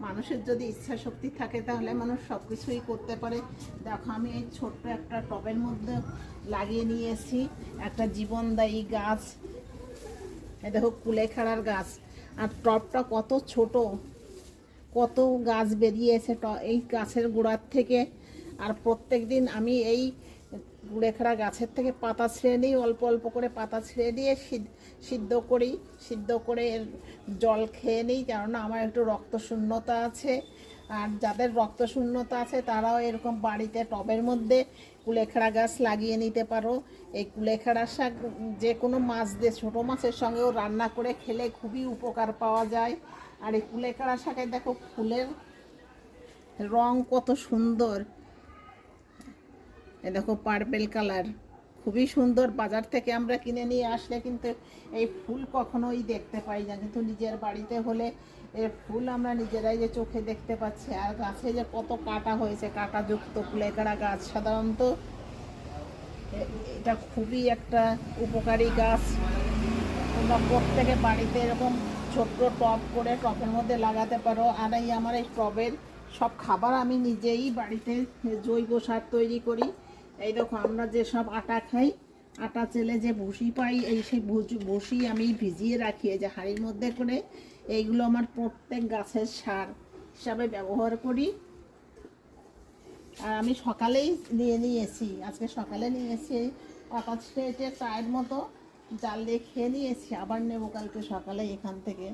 মানুষের যদি ইচ্ছা শক্তি থাকে তাহলে মানুষ সব কিছুই করতে পারে। দেখো আমি এই ছোট্ট একটা টবের মধ্যে লাগিয়ে নিয়েছি একটা জীবনদায়ী গাছ। এই দেখো কুলেখাড়ার গাছ, আর টবটা কত ছোট, কত গাছ বেরিয়েছে এই গাছের গোড়ার থেকে। আর প্রত্যেক দিন আমি এই কুলেখাড়া গাছের থেকে পাতা ছিঁড়ে নিই, অল্প অল্প করে পাতা ছিঁড়ে দিয়ে সিদ্ধ করে এর জল খেয়ে নিই, কেননা আমার একটু রক্তশূন্যতা আছে। আর যাদের রক্তশূন্যতা আছে তারাও এরকম বাড়িতে টবের মধ্যে কুলেখাড়া গাছ লাগিয়ে নিতে পারো। এই কুলেখাড়া শাক যে কোনো মাছ দিয়ে, ছোটো মাছের সঙ্গেও রান্না করে খেলে খুবই উপকার পাওয়া যায়। আর এই কুলেখাড়া শাকে দেখো ফুলের রং কত সুন্দর, এ দেখো পার্পেল কালার, খুবই সুন্দর। বাজার থেকে আমরা কিনে নিয়ে আসলে কিন্তু এই ফুল কখনোই দেখতে পাই না, কিন্তু নিজের বাড়িতে হলে এর ফুল আমরা নিজেরাই যে চোখে দেখতে পাচ্ছি। আর গাছে যে কত কাঁটা হয়েছে, কাঁটাযুক্ত কুলেখাড়া গাছ সাধারণত এটা খুবই একটা উপকারী গাছ। তোমরা প্রত্যেকে বাড়িতে এরকম ছোট্ট টব করে টবের মধ্যে লাগাতে পারো। আর এই আমার এই টবের সব খাবার আমি নিজেই বাড়িতে জৈব সার তৈরি করি। এই দেখো আমরা যে সব আটা খাই, আটা চেলে যে ভুসি পাই, এই সেই ভুসি আমি ভিজিয়ে রাখি এই যে হাঁড়ির মধ্যে করে। এইগুলো আমার প্রত্যেক গাছের সার হিসাবে ব্যবহার করি। আর আমি সকালেই নিয়েছি, আজকে সকালে নিয়েছি পাতা ছেটে চায়ের মতো জাল দিয়ে খেয়ে নিয়েছি, আবার নেবো কালকে সকালে এখান থেকে।